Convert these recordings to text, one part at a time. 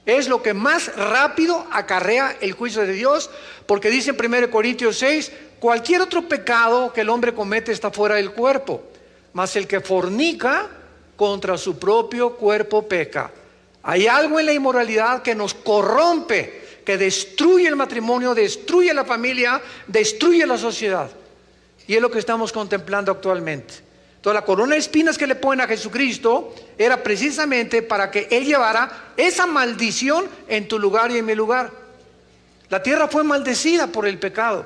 Es lo que más rápido acarrea el juicio de Dios, porque dice en 1 Corintios 6, cualquier otro pecado que el hombre comete está fuera del cuerpo, mas el que fornica contra su propio cuerpo peca. Hay algo en la inmoralidad que nos corrompe, que destruye el matrimonio, destruye la familia, destruye la sociedad. Y es lo que estamos contemplando actualmente. Entonces la corona de espinas que le ponen a Jesucristo era precisamente para que Él llevara esa maldición en tu lugar y en mi lugar. La tierra fue maldecida por el pecado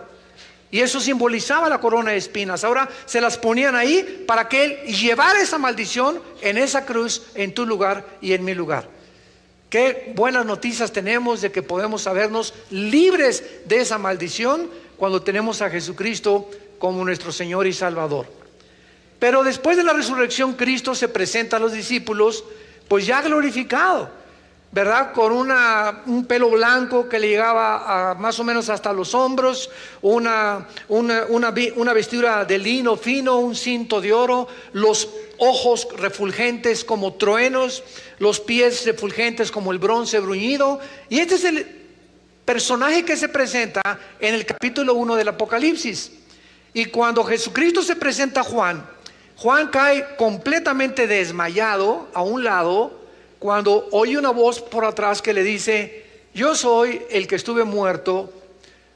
y eso simbolizaba la corona de espinas. Ahora se las ponían ahí para que Él llevara esa maldición en esa cruz, en tu lugar y en mi lugar. Qué buenas noticias tenemos de que podemos sabernos libres de esa maldición cuando tenemos a Jesucristo como nuestro Señor y Salvador. Pero después de la resurrección, Cristo se presenta a los discípulos, pues ya glorificado, ¿verdad? Con un pelo blanco que le llegaba a más o menos hasta los hombros, una vestidura de lino fino, un cinto de oro, los ojos refulgentes como truenos, los pies refulgentes como el bronce bruñido. Y este es el personaje que se presenta en el capítulo 1 del Apocalipsis. Y cuando Jesucristo se presenta a Juan cae completamente desmayado a un lado cuando oye una voz por atrás que le dice: yo soy el que estuve muerto,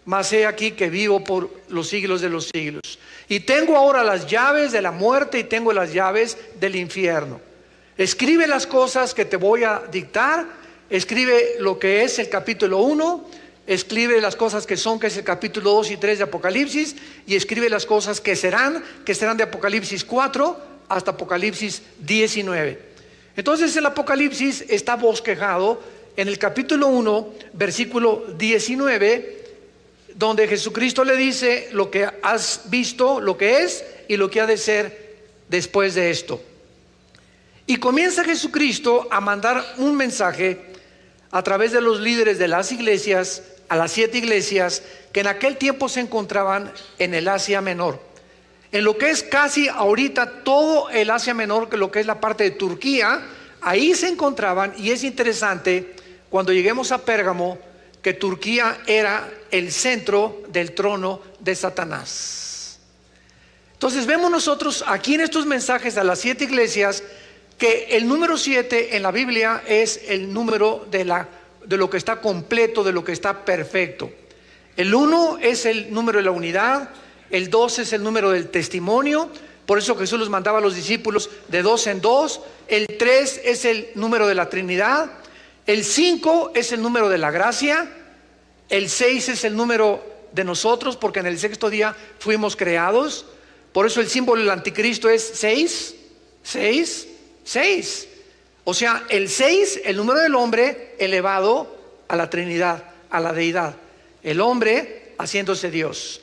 mas he aquí que vivo por los siglos de los siglos. Y tengo ahora las llaves de la muerte y tengo las llaves del infierno. Escribe las cosas que te voy a dictar, escribe lo que es el capítulo 1, escribe las cosas que son, que es el capítulo 2 y 3 de Apocalipsis, y escribe las cosas que serán de Apocalipsis 4 hasta Apocalipsis 19. Entonces el Apocalipsis está bosquejado en el capítulo 1, versículo 19, donde Jesucristo le dice lo que has visto, lo que es y lo que ha de ser después de esto. Y comienza Jesucristo a mandar un mensaje a través de los líderes de las iglesias, a las 7 iglesias que en aquel tiempo se encontraban en el Asia Menor, en lo que es casi ahorita todo el Asia Menor, que lo que es la parte de Turquía. Ahí se encontraban, y es interesante cuando lleguemos a Pérgamo que Turquía era el centro del trono de Satanás. Entonces vemos nosotros aquí en estos mensajes a las 7 iglesias que el número 7 en la Biblia es el número de lo que está completo, de lo que está perfecto. El 1 es el número de la unidad, el 2 es el número del testimonio, por eso Jesús los mandaba a los discípulos de 2 en 2. El 3 es el número de la Trinidad, el 5 es el número de la gracia, el 6 es el número de nosotros, porque en el 6º día fuimos creados. Por eso el símbolo del anticristo es 6, 6, 6. O sea, el 6, el número del hombre elevado a la Trinidad, a la deidad. El hombre haciéndose Dios,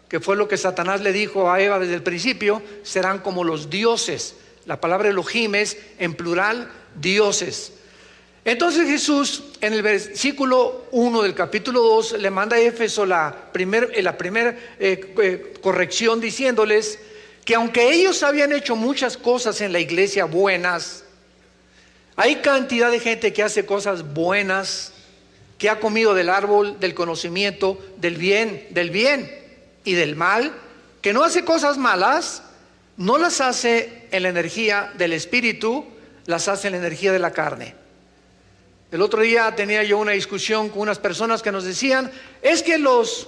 que fue lo que Satanás le dijo a Eva desde el principio: serán como los dioses. La palabra Elohim es en plural dioses. Entonces Jesús en el versículo 1 del capítulo 2 le manda a Éfeso la primera corrección, diciéndoles que aunque ellos habían hecho muchas cosas en la iglesia buenas, hay cantidad de gente que hace cosas buenas, que ha comido del árbol del conocimiento del bien y del mal, que no hace cosas malas, no las hace en la energía del espíritu, las hace en la energía de la carne. El otro día tenía yo una discusión con unas personas que nos decían: es que los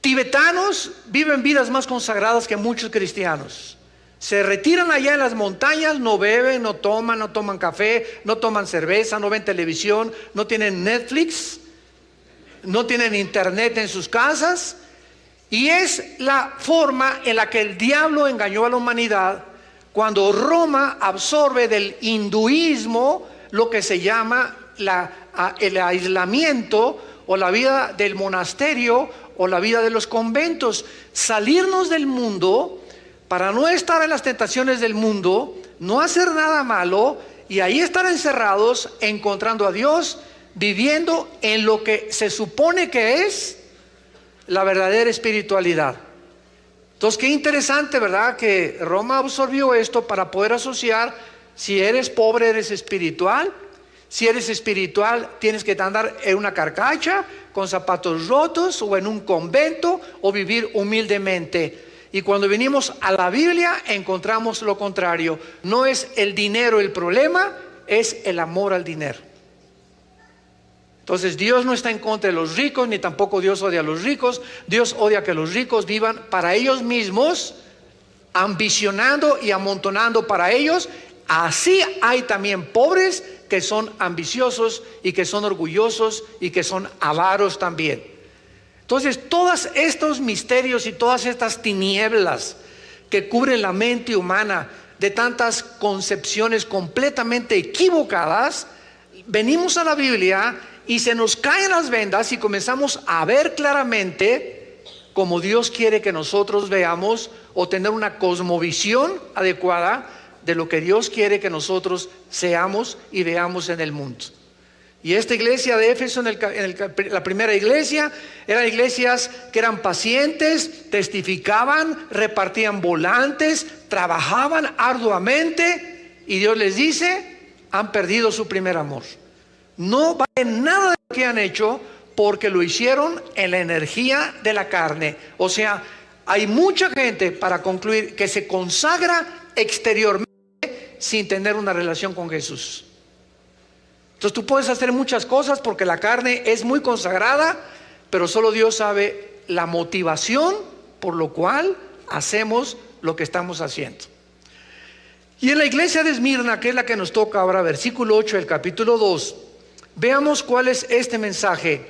tibetanos viven vidas más consagradas que muchos cristianos. Se retiran allá en las montañas, no beben, no toman café, no toman cerveza, no ven televisión, no tienen Netflix, no tienen internet en sus casas. Y es la forma en la que el diablo engañó a la humanidad cuando Roma absorbe del hinduismo lo que se llama el aislamiento, o la vida del monasterio, o la vida de los conventos. Salirnos del mundo para no estar en las tentaciones del mundo, no hacer nada malo, y ahí estar encerrados, encontrando a Dios, viviendo en lo que se supone que es la verdadera espiritualidad. Entonces, qué interesante, ¿verdad? Que Roma absorbió esto para poder asociar: si eres pobre, eres espiritual; Si eres espiritual, tienes que andar en una carcacha, con zapatos rotos, o en un convento, o vivir humildemente. Y cuando venimos a la Biblia, encontramos lo contrario. No es el dinero el problema, es el amor al dinero. Entonces Dios no está en contra de los ricos, ni tampoco Dios odia a los ricos. Dios odia que los ricos vivan para ellos mismos, ambicionando y amontonando para ellos. Así hay también pobres que son ambiciosos y que son orgullosos y que son avaros también. Entonces, todos estos misterios y todas estas tinieblas que cubren la mente humana de tantas concepciones completamente equivocadas, venimos a la Biblia y se nos caen las vendas y comenzamos a ver claramente como Dios quiere que nosotros veamos, o tener una cosmovisión adecuada de lo que Dios quiere que nosotros seamos y veamos en el mundo. Y esta iglesia de Éfeso, la primera iglesia, eran iglesias que eran pacientes, testificaban, repartían volantes, trabajaban arduamente, y Dios les dice: han perdido su primer amor. No vale nada de lo que han hecho, porque lo hicieron en la energía de la carne. O sea, hay mucha gente, para concluir, que se consagra exteriormente sin tener una relación con Jesús. Entonces tú puedes hacer muchas cosas porque la carne es muy consagrada, pero solo Dios sabe la motivación por lo cual hacemos lo que estamos haciendo. Y en la iglesia de Esmirna, que es la que nos toca ahora, versículo 8 del capítulo 2, veamos cuál es este mensaje,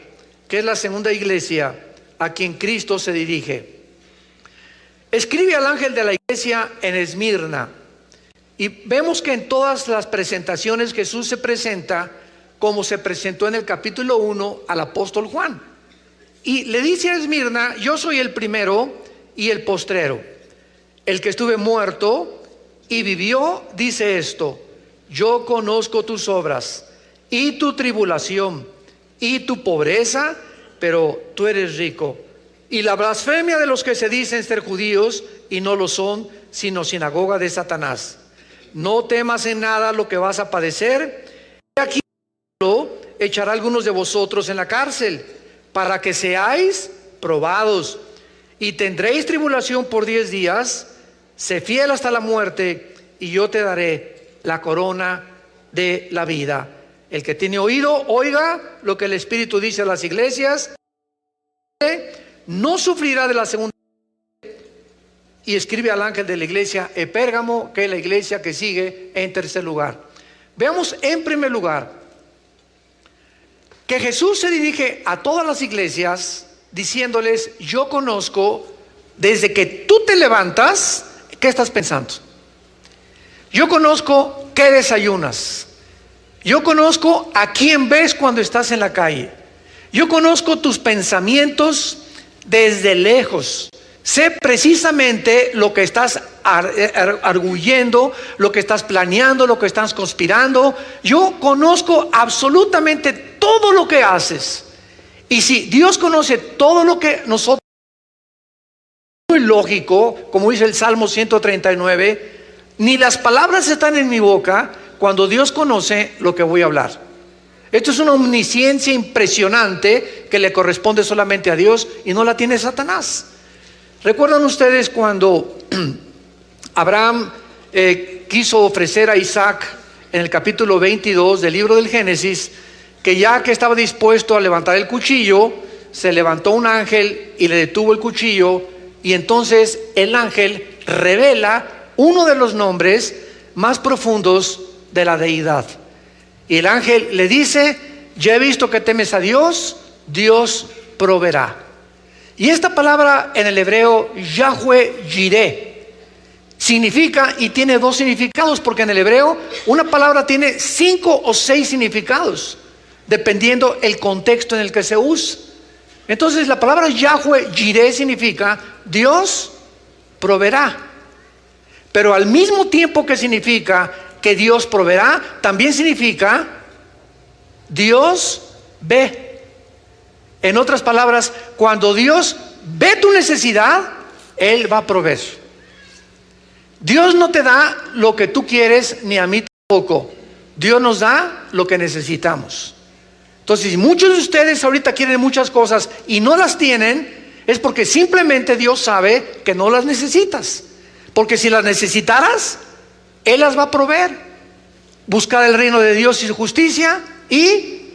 que es la segunda iglesia a quien Cristo se dirige. Escribe al ángel de la iglesia en Esmirna. Y vemos que en todas las presentaciones Jesús se presenta como se presentó en el capítulo 1 al apóstol Juan. Y le dice a Esmirna: yo soy el primero y el postrero, el que estuve muerto y vivió. Dice esto: yo conozco tus obras y tu tribulación y tu pobreza, pero tú eres rico, y la blasfemia de los que se dicen ser judíos y no lo son, sino sinagoga de Satanás. No temas en nada lo que vas a padecer. Aquí echará a algunos de vosotros en la cárcel, para que seáis probados, y tendréis tribulación por 10 días. Sé fiel hasta la muerte, y yo te daré la corona de la vida. El que tiene oído, oiga lo que el Espíritu dice a las iglesias. No sufrirá de la segunda. Y escribe al ángel de la iglesia en Pérgamo, que es la iglesia que sigue en tercer lugar. Veamos en primer lugar que Jesús se dirige a todas las iglesias diciéndoles: yo conozco desde que tú te levantas, ¿qué estás pensando? Yo conozco qué desayunas. Yo conozco a quién ves cuando estás en la calle. Yo conozco tus pensamientos desde lejos. Sé precisamente lo que estás arguyendo, lo que estás planeando, lo que estás conspirando. Yo conozco absolutamente todo lo que haces. Y si Dios conoce todo lo que nosotros, muy lógico, como dice el Salmo 139, ni las palabras están en mi boca cuando Dios conoce lo que voy a hablar. Esto es una omnisciencia impresionante que le corresponde solamente a Dios y no la tiene Satanás. ¿Recuerdan ustedes cuando Abraham quiso ofrecer a Isaac en el capítulo 22 del libro del Génesis, que ya que estaba dispuesto a levantar el cuchillo, se levantó un ángel y le detuvo el cuchillo, y entonces el ángel revela uno de los nombres más profundos de la deidad? Y el ángel le dice: ya he visto que temes a Dios, Dios proveerá. Y esta palabra en el hebreo, Yahweh Jireh, significa, y tiene dos significados, porque en el hebreo una palabra tiene 5 o 6 significados, dependiendo el contexto en el que se usa. Entonces la palabra Yahweh Jireh significa Dios proveerá. Pero al mismo tiempo que significa que Dios proveerá, también significa Dios ve. En otras palabras, cuando Dios ve tu necesidad, Él va a proveer. Dios no te da lo que tú quieres, ni a mí tampoco. Dios nos da lo que necesitamos. Entonces, si muchos de ustedes ahorita quieren muchas cosas y no las tienen, es porque simplemente Dios sabe que no las necesitas. Porque si las necesitaras, Él las va a proveer. Buscar el reino de Dios y su justicia, y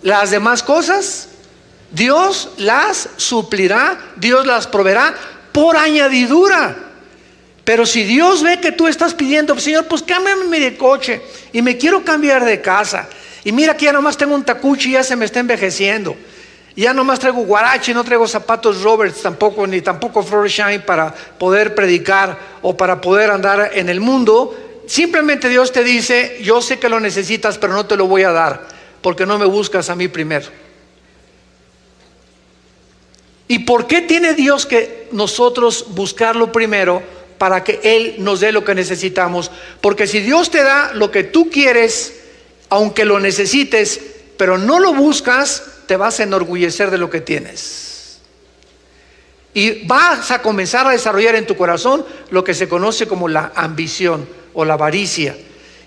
las demás cosas Dios las suplirá, Dios las proveerá por añadidura. Pero si Dios ve que tú estás pidiendo, Señor, pues cámbiame de coche y me quiero cambiar de casa, y mira que ya nomás tengo un tacuchi y ya se me está envejeciendo, ya nomás traigo guarache, no traigo zapatos Roberts tampoco, ni tampoco Florsheim para poder predicar o para poder andar en el mundo. Simplemente Dios te dice: yo sé que lo necesitas, pero no te lo voy a dar porque no me buscas a mí primero. ¿Y por qué tiene Dios que nosotros buscarlo primero para que Él nos dé lo que necesitamos? Porque si Dios te da lo que tú quieres, aunque lo necesites, pero no lo buscas, te vas a enorgullecer de lo que tienes. Y vas a comenzar a desarrollar en tu corazón lo que se conoce como la ambición o la avaricia.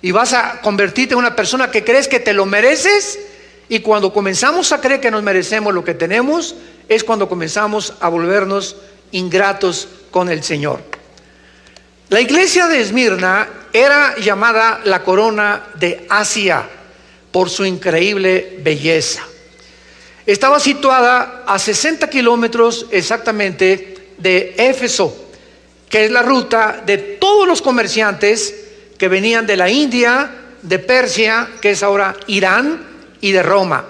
Y vas a convertirte en una persona que crees que te lo mereces. Y cuando comenzamos a creer que nos merecemos lo que tenemos, es cuando comenzamos a volvernos ingratos con el Señor. La iglesia de Esmirna era llamada la corona de Asia por su increíble belleza. Estaba situada a 60 kilómetros exactamente de Éfeso, que es la ruta de todos los comerciantes que venían de la India, de Persia, que es ahora Irán, y de Roma.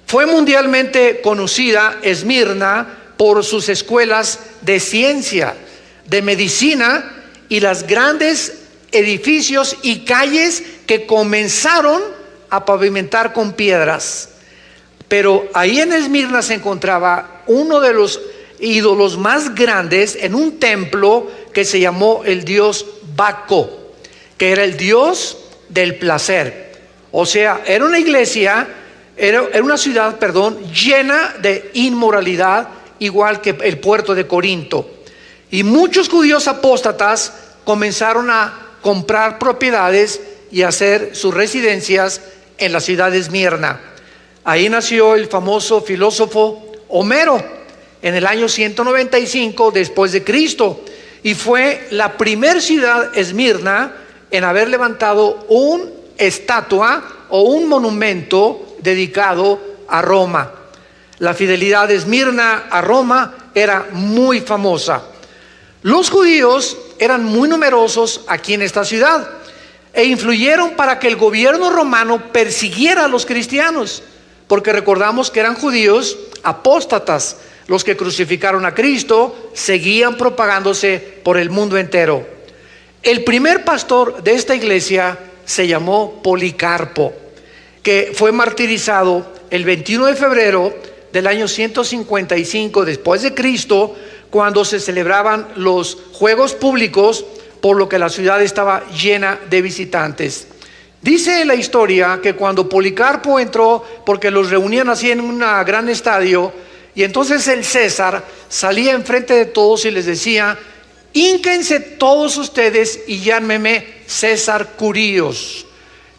Fue mundialmente conocida Esmirna por sus escuelas de ciencia, de medicina, y los grandes edificios y calles que comenzaron a pavimentar con piedras. Pero ahí en Esmirna se encontraba uno de los ídolos más grandes en un templo que se llamó el dios Baco, que era el dios del placer. O sea, era una iglesia, era una ciudad, llena de inmoralidad, igual que el puerto de Corinto. Y muchos judíos apóstatas comenzaron a comprar propiedades y hacer sus residencias en la ciudad de Esmirna. Ahí nació el famoso filósofo Homero en el año 195 después de Cristo, y fue la primer ciudad, Esmirna, en haber levantado una estatua o un monumento dedicado a Roma. La fidelidad de Esmirna a Roma era muy famosa. Los judíos eran muy numerosos aquí en esta ciudad e influyeron para que el gobierno romano persiguiera a los cristianos, porque recordamos que eran judíos apóstatas. Los que crucificaron a Cristo seguían propagándose por el mundo entero. El primer pastor de esta iglesia se llamó Policarpo, que fue martirizado el 21 de febrero del año 155 después de Cristo, cuando se celebraban los juegos públicos, por lo que la ciudad estaba llena de visitantes. Dice la historia que cuando Policarpo entró, porque los reunían así en un gran estadio, y entonces el César salía enfrente de todos y les decía: hínquense todos ustedes y llámenme César Curíos,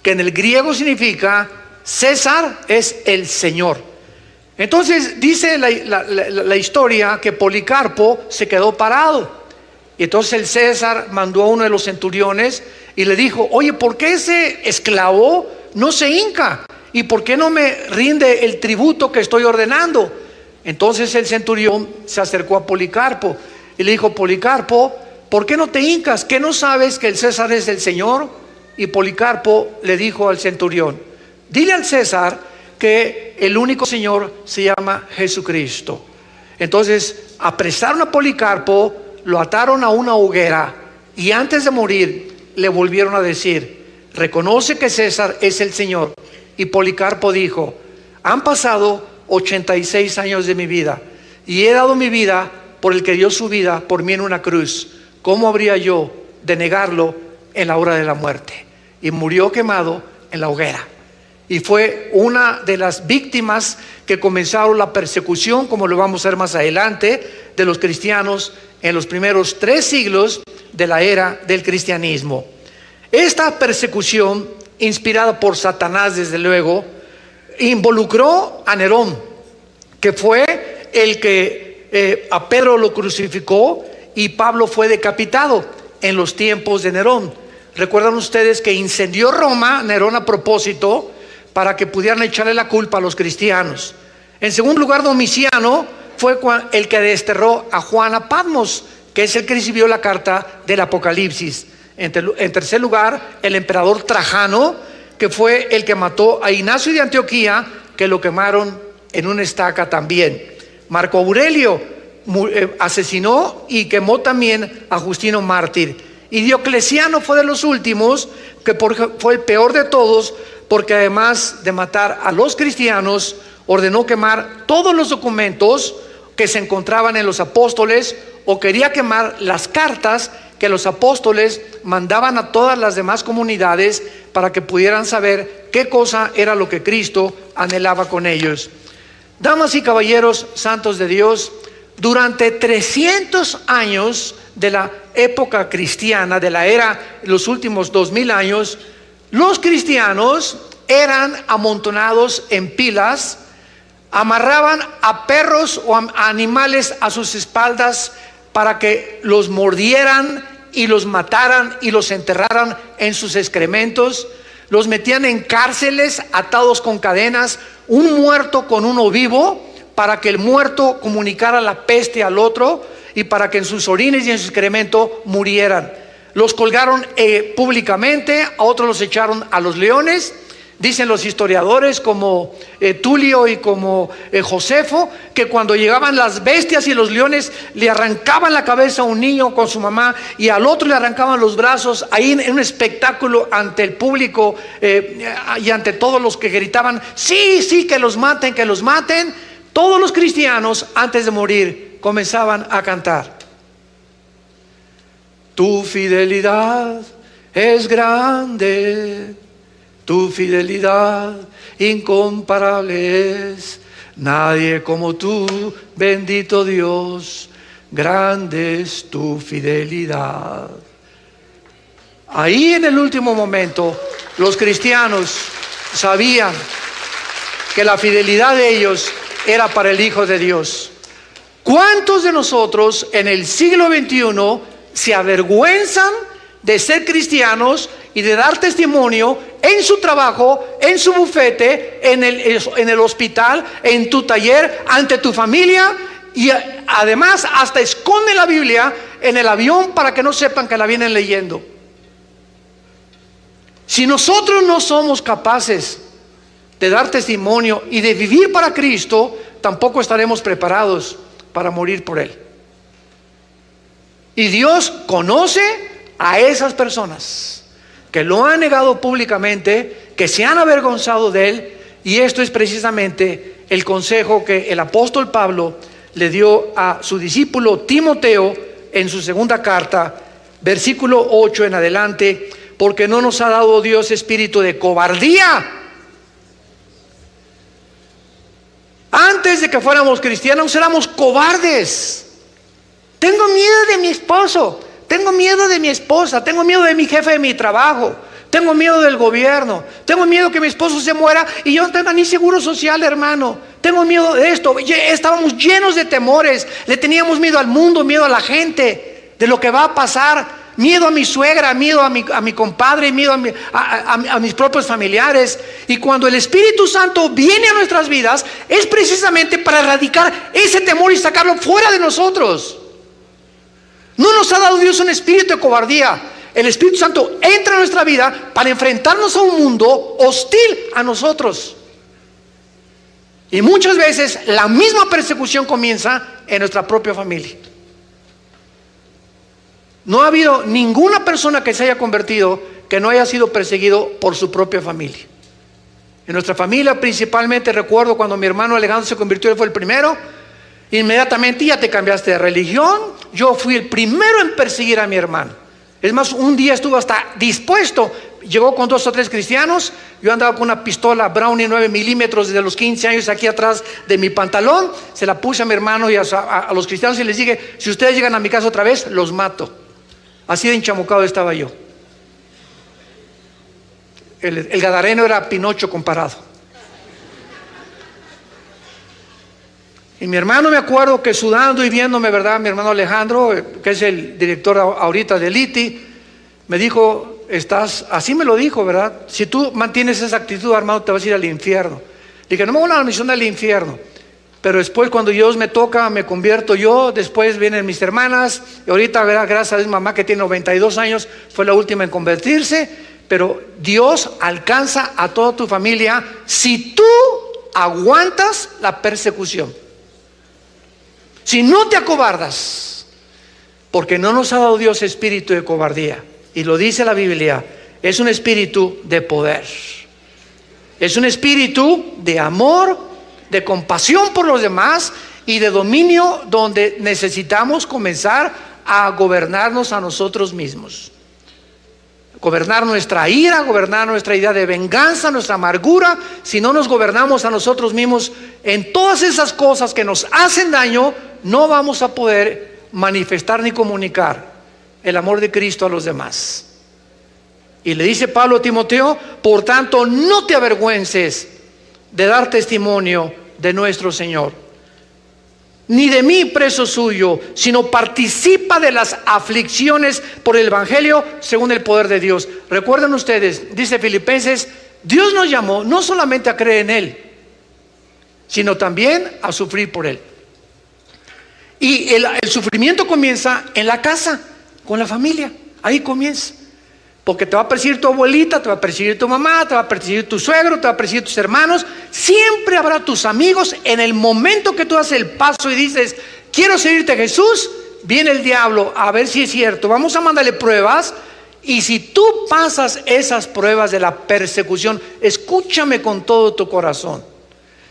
que en el griego significa César es el Señor. Entonces dice la historia que Policarpo se quedó parado, y entonces el César mandó a uno de los centuriones y le dijo: oye, ¿por qué ese esclavo no se hinca? ¿Y por qué no me rinde el tributo que estoy ordenando? Entonces el centurión se acercó a Policarpo y le dijo: Policarpo, ¿por qué no te hincas? ¿Qué no sabes que el César es el Señor? Y Policarpo le dijo al centurión: dile al César que el único Señor se llama Jesucristo. Entonces apresaron a Policarpo, lo ataron a una hoguera, y antes de morir le volvieron a decir: reconoce que César es el Señor. Y Policarpo dijo: han pasado 86 años de mi vida y he dado mi vida por el que dio su vida por mí en una cruz. ¿Cómo habría yo de negarlo en la hora de la muerte? Y murió quemado en la hoguera. Y fue una de las víctimas que comenzaron la persecución, como lo vamos a ver más adelante, de los cristianos en los primeros 3 siglos de la era del cristianismo. Esta persecución inspirada por Satanás desde luego, involucró a Nerón, que fue el que a Pedro lo crucificó y Pablo fue decapitado en los tiempos de Nerón. Recuerdan ustedes que incendió Roma, Nerón, a propósito, para que pudieran echarle la culpa a los cristianos. En segundo lugar, Domiciano fue el que desterró a Juan a Patmos, que es el que recibió la carta del Apocalipsis. En tercer lugar, el emperador Trajano, que fue el que mató a Ignacio de Antioquía, que lo quemaron en una estaca también. Marco Aurelio asesinó y quemó también a Justino mártir. Y Diocleciano fue de los últimos, que fue el peor de todos, porque además de matar a los cristianos, ordenó quemar todos los documentos que se encontraban en los apóstoles, o quería quemar las cartas que los apóstoles mandaban a todas las demás comunidades para que pudieran saber qué cosa era lo que Cristo anhelaba con ellos. Damas y caballeros santos de Dios, durante 300 años de la época cristiana, de la era, los últimos 2000 años, los cristianos eran amontonados en pilas, amarraban a perros o a animales a sus espaldas para que los mordieran y los mataran y los enterraran en sus excrementos. Los metían en cárceles atados con cadenas, un muerto con uno vivo, para que el muerto comunicara la peste al otro y para que en sus orines y en su excremento murieran. Los colgaron públicamente, a otros los echaron a los leones. Dicen los historiadores como Tulio y como Josefo, que cuando llegaban las bestias y los leones le arrancaban la cabeza a un niño con su mamá y al otro le arrancaban los brazos, ahí en un espectáculo ante el público y ante todos los que gritaban, sí, sí, que los maten, que los maten. Todos los cristianos antes de morir comenzaban a cantar: tu fidelidad es grande, tu fidelidad incomparable es, nadie como tú, bendito Dios, grande es tu fidelidad. Ahí en el último momento, los cristianos sabían que la fidelidad de ellos era para el Hijo de Dios. ¿Cuántos de nosotros en el siglo XXI se avergüenzan de ser cristianos y de dar testimonio en su trabajo, en su bufete, en el hospital, en tu taller, ante tu familia, y además hasta esconden la Biblia en el avión para que no sepan que la vienen leyendo? Si nosotros no somos capaces de dar testimonio y de vivir para Cristo, tampoco estaremos preparados para morir por Él. Y Dios conoce a esas personas que lo han negado públicamente, que se han avergonzado de Él, y esto es precisamente el consejo que el apóstol Pablo le dio a su discípulo Timoteo en su segunda carta, versículo 8 en adelante: porque no nos ha dado Dios espíritu de cobardía. Antes de que fuéramos cristianos éramos cobardes. Tengo miedo de mi esposo, tengo miedo de mi esposa, tengo miedo de mi jefe de mi trabajo, tengo miedo del gobierno, tengo miedo que mi esposo se muera y yo no tenga ni seguro social, hermano. Tengo miedo de esto. Estábamos llenos de temores, le teníamos miedo al mundo, miedo a la gente, de lo que va a pasar. Miedo a mi suegra, miedo a mi compadre, miedo a mis propios familiares. Y cuando el Espíritu Santo viene a nuestras vidas, es precisamente para erradicar ese temor y sacarlo fuera de nosotros. No nos ha dado Dios un espíritu de cobardía. El Espíritu Santo entra en nuestra vida para enfrentarnos a un mundo hostil a nosotros. Y muchas veces la misma persecución comienza en nuestra propia familia. No ha habido ninguna persona que se haya convertido que no haya sido perseguido por su propia familia. En nuestra familia principalmente recuerdo cuando mi hermano Alejandro se convirtió, él fue el primero. Inmediatamente: ya te cambiaste de religión. Yo fui el primero en perseguir a mi hermano. Es más, un día estuvo hasta dispuesto. Llegó con 2 o 3 cristianos. Yo andaba con una pistola Brownie 9 milímetros desde los 15 años aquí atrás de mi pantalón. Se la puse a mi hermano y a los cristianos y les dije: si ustedes llegan a mi casa otra vez, los mato. Así de enchamucado estaba yo. El gadareno era Pinocho comparado. Y mi hermano, me acuerdo que sudando y viéndome, ¿verdad? Mi hermano Alejandro, que es el director ahorita de ITI, me dijo, así me lo dijo, ¿verdad? Si tú mantienes esa actitud, hermano, te vas a ir al infierno. Dije, no me voy a la misión del infierno. Pero después, cuando Dios me toca, me convierto yo. Después vienen mis hermanas. Y ahorita, ¿verdad? Gracias a Dios, mamá, que tiene 92 años, fue la última en convertirse. Pero Dios alcanza a toda tu familia si tú aguantas la persecución. Si no te acobardas, porque no nos ha dado Dios espíritu de cobardía, y lo dice la Biblia, es un espíritu de poder, es un espíritu de amor, de compasión por los demás y de dominio, donde necesitamos comenzar a gobernarnos a nosotros mismos, gobernar nuestra ira, gobernar nuestra idea de venganza, nuestra amargura. Si no nos gobernamos a nosotros mismos en todas esas cosas que nos hacen daño, no vamos a poder manifestar ni comunicar el amor de Cristo a los demás. Y le dice Pablo a Timoteo, por tanto, no te avergüences de dar testimonio de nuestro Señor, ni de mí preso suyo, sino participa de las aflicciones por el Evangelio según el poder de Dios. Recuerden ustedes, dice Filipenses, Dios nos llamó no solamente a creer en Él, sino también a sufrir por Él. Y el sufrimiento comienza en la casa, con la familia. Ahí comienza. Porque te va a perseguir tu abuelita, te va a perseguir tu mamá, te va a perseguir tu suegro, te va a perseguir tus hermanos. Siempre habrá tus amigos. En el momento que tú haces el paso y dices, quiero seguirte a Jesús, viene el diablo a ver si es cierto. Vamos a mandarle pruebas. Y si tú pasas esas pruebas de la persecución, escúchame con todo tu corazón.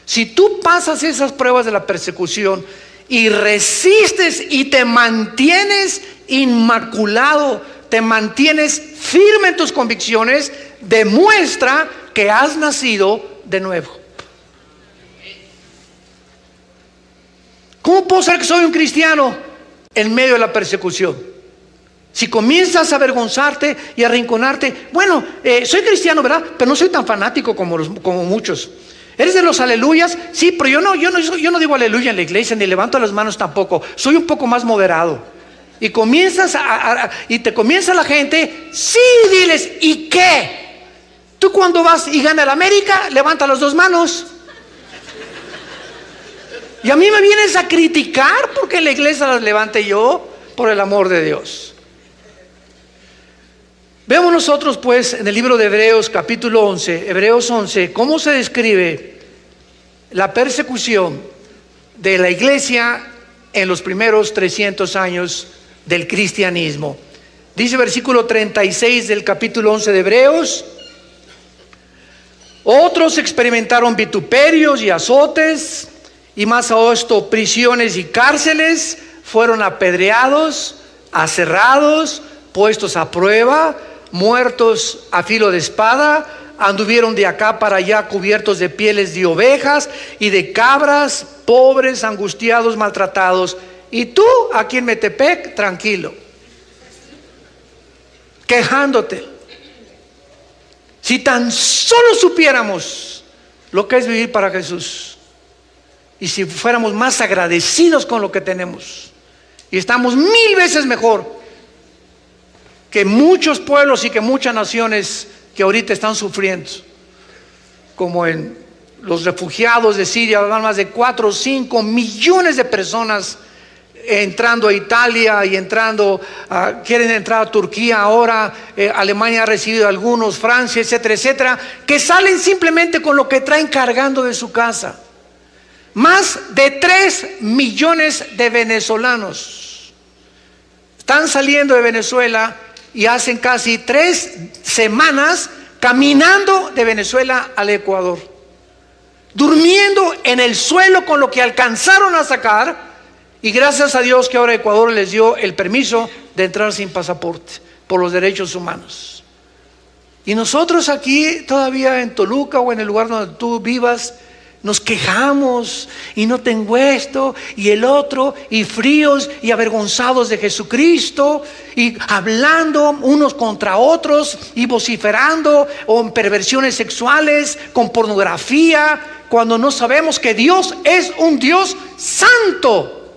Si tú pasas esas pruebas de la persecución y resistes y te mantienes inmaculado, te mantienes firme en tus convicciones, demuestra que has nacido de nuevo. ¿Cómo puedo ser que soy un cristiano en medio de la persecución? Si comienzas a avergonzarte y a arrinconarte, bueno, soy cristiano, ¿verdad? Pero no soy tan fanático como muchos. ¿Eres de los aleluyas? Sí, pero yo no digo aleluya en la iglesia, ni levanto las manos tampoco. Soy un poco más moderado. Y y te comienza la gente, sí, diles, ¿y qué? Tú cuando vas y gana el América, levanta las dos manos. Y a mí me vienes a criticar porque en la iglesia las levante yo, por el amor de Dios. Vemos nosotros pues en el libro de Hebreos capítulo 11, Hebreos 11, cómo se describe la persecución de la iglesia en los primeros 300 años del cristianismo. Dice versículo 36 del capítulo 11 de Hebreos: otros experimentaron vituperios y azotes, y más a esto prisiones y cárceles, fueron apedreados, aserrados, puestos a prueba, muertos a filo de espada, anduvieron de acá para allá cubiertos de pieles de ovejas y de cabras, pobres, angustiados, maltratados. Y tú aquí en Metepec, tranquilo, quejándote. Si tan solo supiéramos lo que es vivir para Jesús, y si fuéramos más agradecidos con lo que tenemos, y estamos 1000 veces mejor que muchos pueblos y que muchas naciones que ahorita están sufriendo, como en los refugiados de Siria, van más de 4 o 5 millones de personas entrando a Italia y quieren entrar a Turquía ahora. Alemania ha recibido algunos, Francia, etcétera, etcétera, que salen simplemente con lo que traen cargando de su casa. Más de 3 millones de venezolanos están saliendo de Venezuela y hacen casi 3 semanas caminando de Venezuela al Ecuador, durmiendo en el suelo con lo que alcanzaron a sacar. Y gracias a Dios que ahora Ecuador les dio el permiso de entrar sin pasaporte por los derechos humanos. Y nosotros aquí todavía en Toluca o en el lugar donde tú vivas, Nos quejamos y no tengo esto y el otro, y fríos y avergonzados de Jesucristo, y hablando unos contra otros y vociferando, o en perversiones sexuales, con pornografía, cuando no sabemos que Dios es un Dios santo,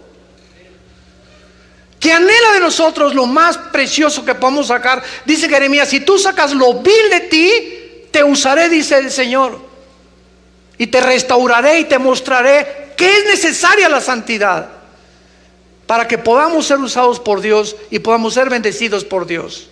que anhela de nosotros lo más precioso que podemos sacar. Dice Jeremías: si tú sacas lo vil de ti, te usaré, dice el Señor, y te restauraré y te mostraré que es necesaria la santidad para que podamos ser usados por Dios y podamos ser bendecidos por Dios.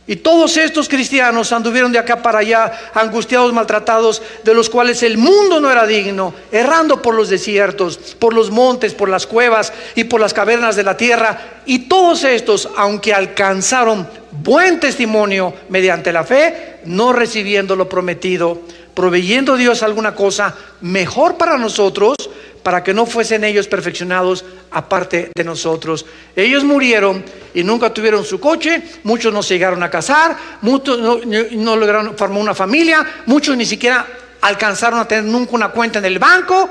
Y todos estos cristianos anduvieron de acá para allá, angustiados, maltratados, de los cuales el mundo no era digno, errando por los desiertos, por los montes, por las cuevas y por las cavernas de la tierra. Y todos estos, aunque alcanzaron buen testimonio mediante la fe, no recibiendo lo prometido, proveyendo Dios alguna cosa mejor para nosotros, para que no fuesen ellos perfeccionados aparte de nosotros. Ellos murieron y nunca tuvieron su coche, muchos no se llegaron a casar, muchos no lograron formar una familia, muchos ni siquiera alcanzaron a tener nunca una cuenta en el banco,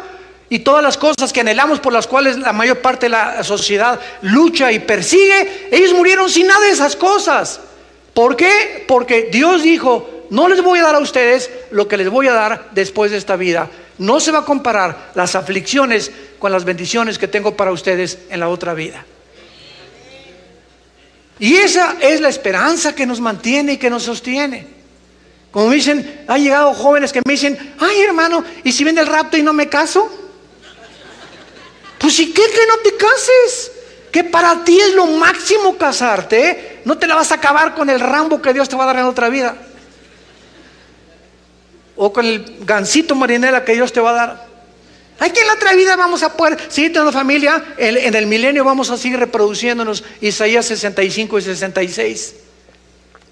y todas las cosas que anhelamos, por las cuales la mayor parte de la sociedad lucha y persigue, ellos murieron sin nada de esas cosas. ¿Por qué? Porque Dios dijo: no les voy a dar a ustedes lo que les voy a dar después de esta vida. No se va a comparar las aflicciones con las bendiciones que tengo para ustedes en la otra vida. Y esa es la esperanza que nos mantiene y que nos sostiene. Como me dicen, han llegado jóvenes que me dicen: ay, hermano, ¿y si viene el rapto y no me caso? Pues ¿y qué que no te cases? Que para ti es lo máximo casarte. No te la vas a acabar con el Rambo que Dios te va a dar en otra vida, o con el gansito marinela que Dios te va a dar. Hay que en la otra vida vamos a poder seguir teniendo familia, en el milenio vamos a seguir reproduciéndonos. Isaías 65 y 66.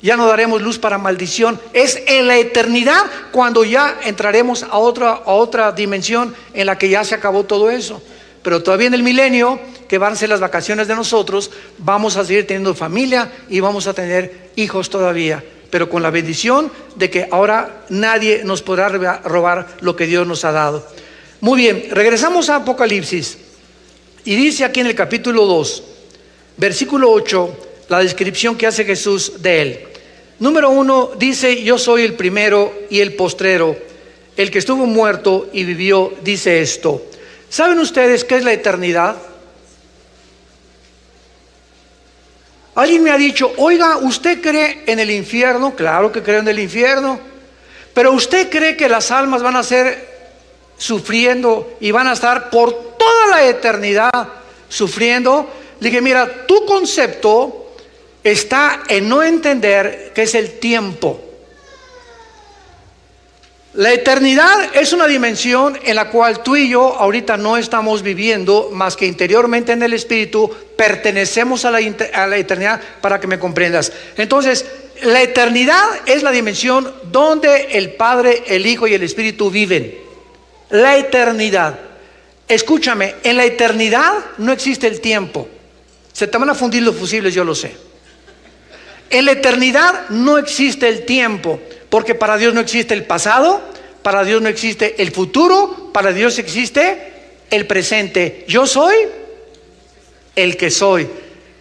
Ya no daremos luz para maldición. Es en la eternidad cuando ya entraremos a otra dimensión en la que ya se acabó todo eso. Pero todavía en el milenio, que van a ser las vacaciones de nosotros, vamos a seguir teniendo familia y vamos a tener hijos todavía, pero con la bendición de que ahora nadie nos podrá robar lo que Dios nos ha dado. Muy bien, regresamos a Apocalipsis, y dice aquí en el capítulo 2, versículo 8, la descripción que hace Jesús de él. Número 1 dice: yo soy el primero y el postrero, el que estuvo muerto y vivió, dice esto. ¿Saben ustedes qué es la eternidad? Alguien me ha dicho: oiga, ¿usted cree en el infierno? Claro que creo en el infierno. Pero ¿usted cree que las almas van a ser sufriendo y van a estar por toda la eternidad sufriendo? Le dije: mira, tu concepto está en no entender qué es el tiempo. La eternidad es una dimensión en la cual tú y yo ahorita no estamos viviendo, más que interiormente en el Espíritu pertenecemos a la eternidad, para que me comprendas. Entonces, la eternidad es la dimensión donde el Padre, el Hijo y el Espíritu viven. La eternidad. Escúchame, en la eternidad no existe el tiempo. Se te van a fundir los fusibles, yo lo sé. En la eternidad no existe el tiempo, porque para Dios no existe el pasado, para Dios no existe el futuro, para Dios existe el presente. Yo soy el que soy.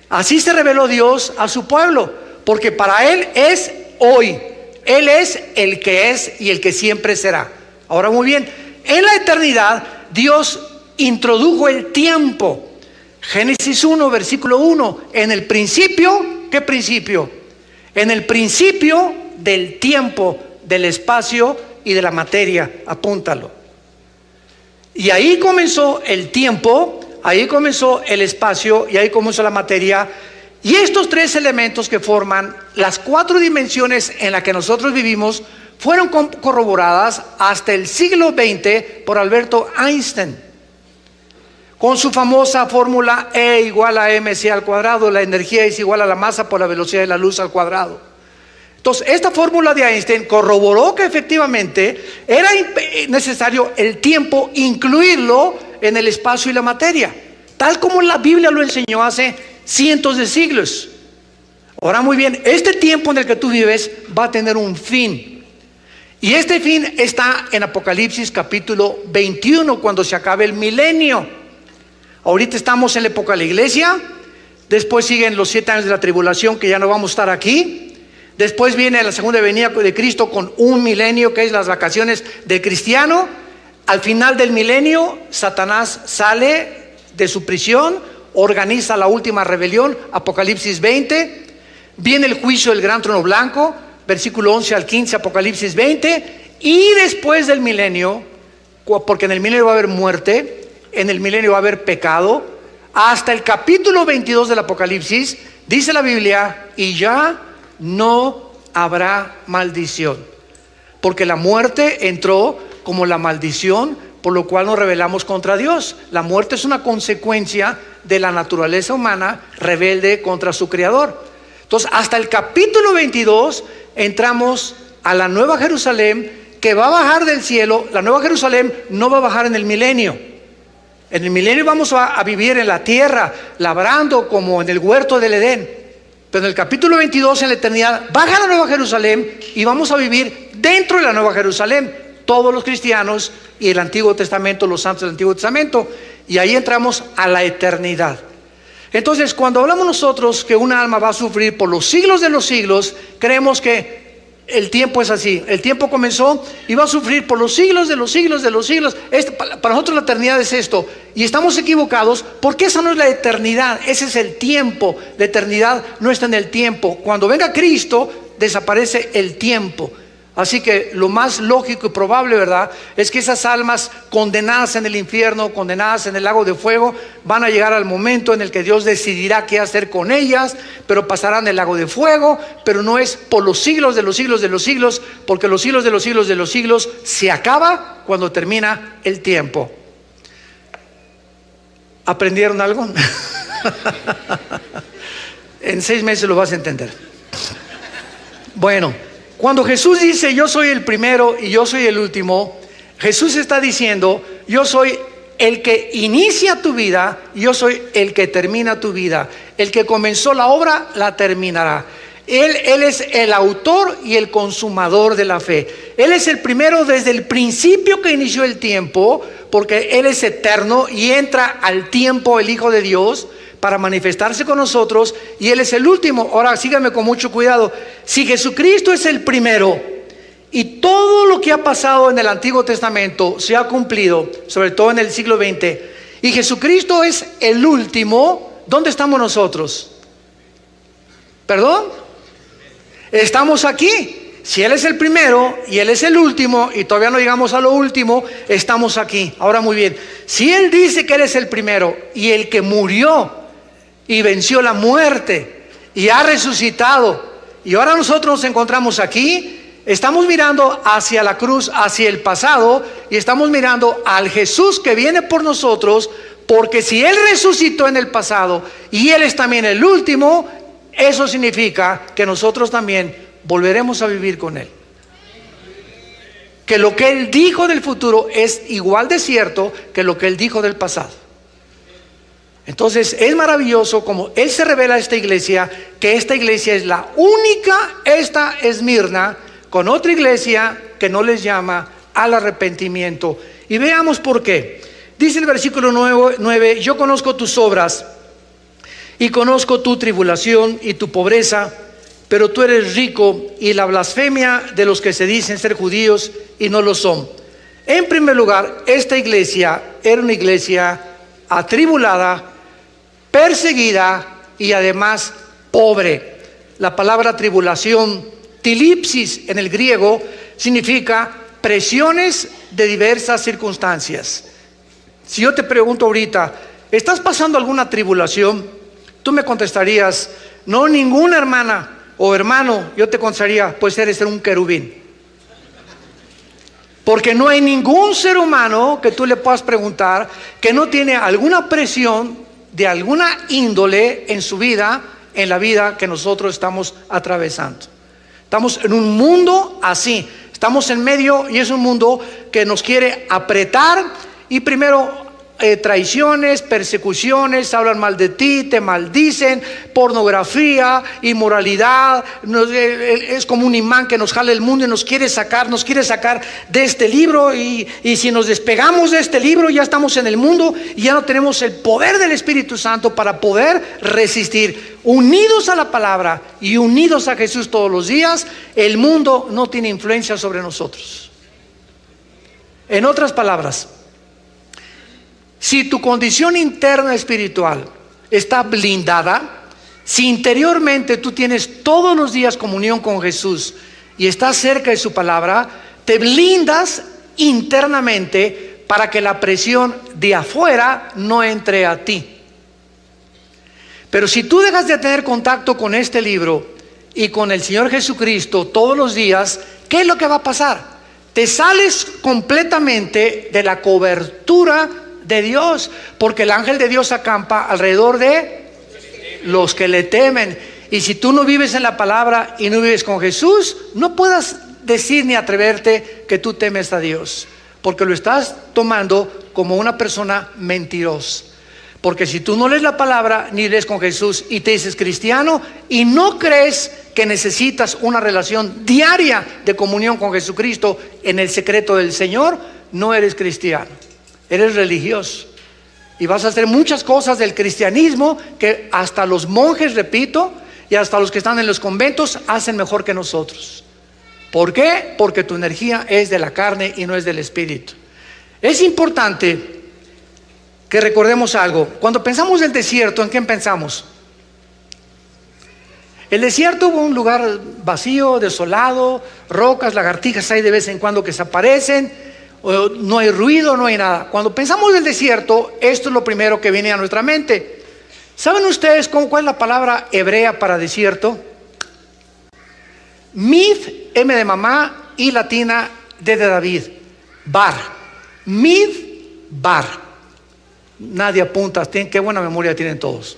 Así se reveló Dios a su pueblo, porque para Él es hoy. Él es el que es y el que siempre será. Ahora muy bien, en la eternidad Dios introdujo el tiempo. Génesis 1, versículo 1. En el principio, ¿qué principio? En el principio del tiempo, del espacio y de la materia. Apúntalo. Y ahí comenzó el tiempo, ahí comenzó el espacio y ahí comenzó la materia. Y estos tres elementos que forman las cuatro dimensiones en las que nosotros vivimos fueron corroboradas hasta el siglo XX por Alberto Einstein, con su famosa fórmula E igual a mc al cuadrado. La energía es igual a la masa por la velocidad de la luz al cuadrado. Entonces, esta fórmula de Einstein corroboró que efectivamente era necesario el tiempo incluirlo en el espacio y la materia, tal como la Biblia lo enseñó hace cientos de siglos. Ahora muy bien, este tiempo en el que tú vives va a tener un fin. Y este fin está en Apocalipsis capítulo 21, cuando se acabe el milenio. Ahorita estamos en la época de la iglesia. Después siguen los 7 años de la tribulación, que ya no vamos a estar aquí. Después viene la segunda venida de Cristo con un milenio, que es las vacaciones del cristiano. Al final del milenio, Satanás sale de su prisión, organiza la última rebelión, Apocalipsis 20. Viene el juicio del gran trono blanco, versículo 11 al 15, Apocalipsis 20. Y después del milenio, porque en el milenio va a haber muerte, en el milenio va a haber pecado, hasta el capítulo 22 del Apocalipsis, dice la Biblia, y ya no habrá maldición, porque la muerte entró como la maldición, por lo cual nos rebelamos contra Dios. La muerte es una consecuencia de la naturaleza humana rebelde contra su Creador. Entonces, hasta el capítulo 22 entramos a la Nueva Jerusalén, que va a bajar del cielo. La Nueva Jerusalén no va a bajar en el milenio. En el milenio vamos a vivir en la tierra, labrando como en el huerto del Edén. Pero en el capítulo 22, en la eternidad, baja la Nueva Jerusalén y vamos a vivir dentro de la Nueva Jerusalén, todos los cristianos y el Antiguo Testamento, los santos del Antiguo Testamento. Y ahí entramos a la eternidad. Entonces, cuando hablamos nosotros que una alma va a sufrir por los siglos de los siglos, creemos que el tiempo es así. El tiempo comenzó y va a sufrir por los siglos de los siglos de los siglos. Para nosotros la eternidad es esto. Y estamos equivocados, porque esa no es la eternidad. Ese es el tiempo. La eternidad no está en el tiempo. Cuando venga Cristo, desaparece el tiempo. Así que lo más lógico y probable, ¿verdad?, es que esas almas condenadas en el infierno, condenadas en el lago de fuego, van a llegar al momento en el que Dios decidirá qué hacer con ellas, pero pasarán el lago de fuego. Pero no es por los siglos de los siglos de los siglos, porque los siglos de los siglos de los siglos se acaba cuando termina el tiempo. ¿Aprendieron algo? En 6 meses lo vas a entender. Bueno, cuando Jesús dice yo soy el primero y yo soy el último, Jesús está diciendo yo soy el que inicia tu vida, yo soy el que termina tu vida. El que comenzó la obra la terminará. Él es el autor y el consumador de la fe. Él es el primero desde el principio que inició el tiempo, porque Él es eterno y entra al tiempo el Hijo de Dios para manifestarse con nosotros, y Él es el último. Ahora síganme con mucho cuidado. Si Jesucristo es el primero y todo lo que ha pasado en el Antiguo Testamento se ha cumplido, sobre todo en el siglo XX, y Jesucristo es el último, ¿dónde estamos nosotros? ¿Perdón? Estamos aquí. Si Él es el primero y Él es el último y todavía no llegamos a lo último, estamos aquí. Ahora muy bien, si Él dice que Él es el primero y el que murió y venció la muerte y ha resucitado, y ahora nosotros nos encontramos aquí, estamos mirando hacia la cruz, hacia el pasado, y estamos mirando al Jesús que viene por nosotros, porque si Él resucitó en el pasado y Él es también el último, eso significa que nosotros también volveremos a vivir con Él. Que lo que Él dijo del futuro es igual de cierto que lo que Él dijo del pasado. Entonces es maravilloso como Él se revela a esta iglesia, que esta iglesia es la única, esta Esmirna, con otra iglesia que no les llama al arrepentimiento. Y veamos por qué. Dice el versículo 9, yo conozco tus obras y conozco tu tribulación y tu pobreza, pero tú eres rico, y la blasfemia de los que se dicen ser judíos y no lo son. En primer lugar, esta iglesia era una iglesia atribulada, perseguida y además pobre. La palabra tribulación, tilipsis en el griego, significa presiones de diversas circunstancias. Si yo te pregunto ahorita, ¿estás pasando alguna tribulación? Tú me contestarías, no, ninguna, hermana o hermano. Yo te contestaría, pues eres un querubín. Porque no hay ningún ser humano que tú le puedas preguntar que no tiene alguna presión de alguna índole en su vida, en la vida que nosotros estamos atravesando. Estamos en un mundo así, estamos en medio, y es un mundo que nos quiere apretar. Y primero, traiciones, persecuciones, hablan mal de ti, te maldicen, pornografía, inmoralidad. Es como un imán que nos jala el mundo y nos quiere sacar de este libro, y si nos despegamos de este libro ya estamos en el mundo y ya no tenemos el poder del Espíritu Santo para poder resistir. Unidos a la palabra y unidos a Jesús todos los días, el mundo no tiene influencia sobre nosotros. En otras palabras, si tu condición interna espiritual está blindada, si interiormente tú tienes todos los días comunión con Jesús y estás cerca de su palabra, te blindas internamente para que la presión de afuera no entre a ti. Pero si tú dejas de tener contacto con este libro y con el Señor Jesucristo todos los días, ¿qué es lo que va a pasar? Te sales completamente de la cobertura de Dios, porque el ángel de Dios acampa alrededor de los que le temen. Y si tú no vives en la palabra y no vives con Jesús, no puedas decir ni atreverte que tú temes a Dios, porque lo estás tomando como una persona mentirosa. Porque si tú no lees la palabra ni lees con Jesús y te dices cristiano y no crees que necesitas una relación diaria de comunión con Jesucristo en el secreto del Señor, no eres cristiano. Eres religioso y vas a hacer muchas cosas del cristianismo que hasta los monjes, repito, y hasta los que están en los conventos hacen mejor que nosotros. ¿Por qué? Porque tu energía es de la carne y no es del espíritu. Es importante que recordemos algo. Cuando pensamos en el desierto, ¿en qué pensamos? El desierto fue un lugar vacío, desolado, rocas, lagartijas hay de vez en cuando que se aparecen. No hay ruido, no hay nada. Cuando pensamos en el desierto, esto es lo primero que viene a nuestra mente. ¿Saben ustedes cuál es la palabra hebrea para desierto? Mid, M de mamá, y latina, D de David. Bar. Mid, bar. Nadie apunta. Qué buena memoria tienen todos.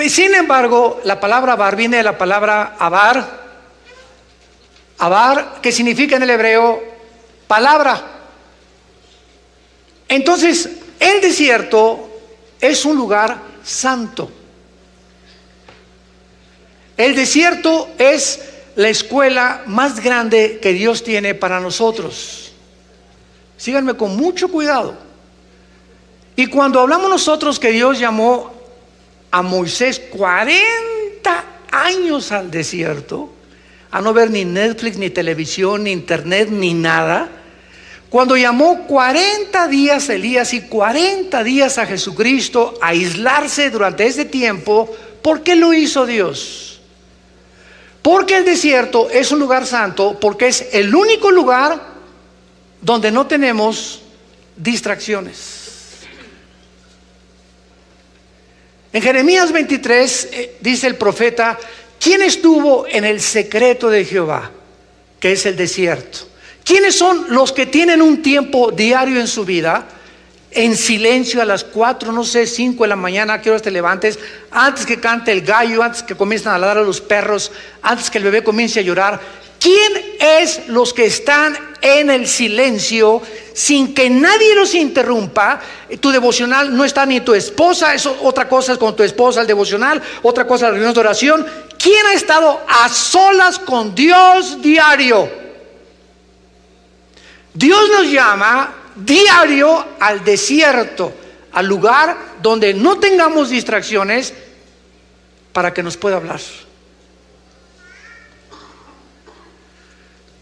Sin embargo, la palabra bar viene de la palabra abar. Abar, que significa en el hebreo palabra. Entonces, el desierto es un lugar santo. El desierto es la escuela más grande que Dios tiene para nosotros. Síganme con mucho cuidado. Y cuando hablamos nosotros que Dios llamó a Moisés 40 años al desierto, a no ver ni Netflix, ni televisión, ni internet, ni nada. Cuando llamó 40 días a Elías y 40 días a Jesucristo a aislarse durante ese tiempo, ¿por qué lo hizo Dios? Porque el desierto es un lugar santo, porque es el único lugar donde no tenemos distracciones. En Jeremías 23 dice el profeta: ¿quién estuvo en el secreto de Jehová? Que es el desierto. ¿Quiénes son los que tienen un tiempo diario en su vida, en silencio a las 4, no sé, 5 de la mañana, a qué horas te levantes, antes que cante el gallo, antes que comiencen a ladrar a los perros, antes que el bebé comience a llorar? ¿Quién es los que están en el silencio sin que nadie los interrumpa? Tu devocional no está ni tu esposa, eso, otra cosa es con tu esposa el devocional, otra cosa la reunión de oración. ¿Quién ha estado a solas con Dios diario? Dios nos llama diario al desierto, al lugar donde no tengamos distracciones, para que nos pueda hablar.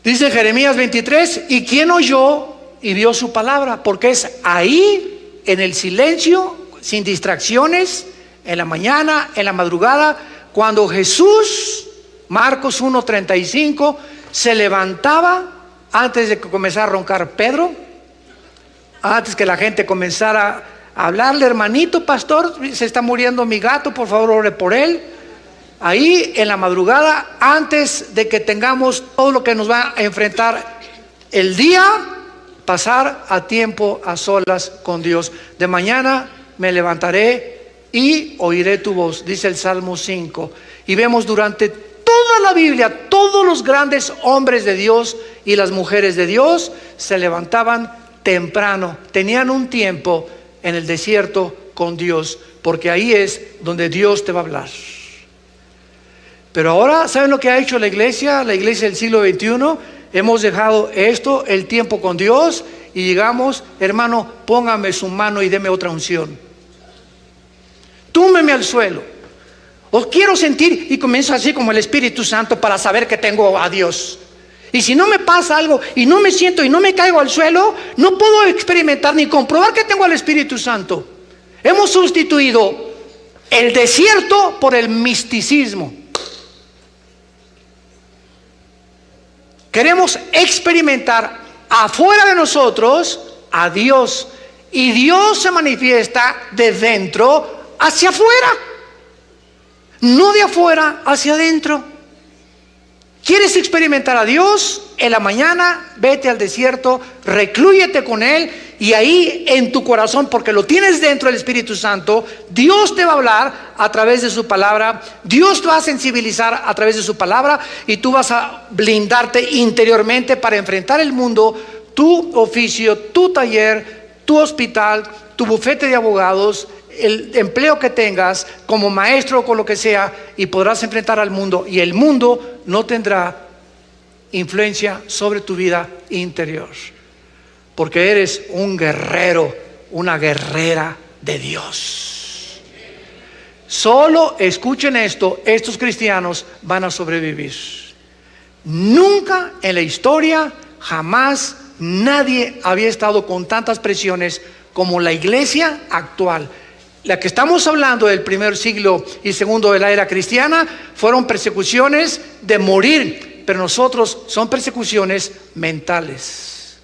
Dice Jeremías 23: ¿y quién oyó y vio su palabra? Porque es ahí, en el silencio, sin distracciones, en la mañana, en la madrugada, cuando Jesús, Marcos 1:35, se levantaba antes de que comenzara a roncar Pedro, antes que la gente comenzara a hablarle: hermanito pastor, se está muriendo mi gato, por favor ore por él. Ahí en la madrugada, antes de que tengamos todo lo que nos va a enfrentar el día, pasar a tiempo a solas con Dios. De mañana me levantaré y oiré tu voz, dice el Salmo 5. Y vemos durante toda la Biblia, todos los grandes hombres de Dios y las mujeres de Dios se levantaban temprano, tenían un tiempo en el desierto con Dios, porque ahí es donde Dios te va a hablar. Pero ahora, ¿saben lo que ha hecho la iglesia del siglo XXI? Hemos dejado esto, el tiempo con Dios, y llegamos, hermano, póngame su mano y deme otra unción. Túmbeme al suelo. Os quiero sentir, y comienzo así como el Espíritu Santo para saber que tengo a Dios. Y si no me pasa algo y no me siento y no me caigo al suelo, no puedo experimentar ni comprobar que tengo al Espíritu Santo. Hemos sustituido el desierto por el misticismo. Queremos experimentar afuera de nosotros a Dios, y Dios se manifiesta de dentro hacia afuera, no de afuera hacia adentro. ¿Quieres experimentar a Dios? En la mañana vete al desierto, reclúyete con Él, y ahí en tu corazón, porque lo tienes dentro del Espíritu Santo, Dios te va a hablar a través de su palabra, Dios te va a sensibilizar a través de su palabra, y tú vas a blindarte interiormente para enfrentar el mundo, tu oficio, tu taller, tu hospital, tu bufete de abogados, el empleo que tengas como maestro o con lo que sea, y podrás enfrentar al mundo, y el mundo no tendrá influencia sobre tu vida interior, porque eres un guerrero, una guerrera de Dios. Solo escuchen esto, estos cristianos van a sobrevivir. Nunca en la historia, jamás, nadie había estado con tantas presiones como la iglesia actual. La que estamos hablando del primer siglo y segundo de la era cristiana fueron persecuciones de morir, pero nosotros son persecuciones mentales.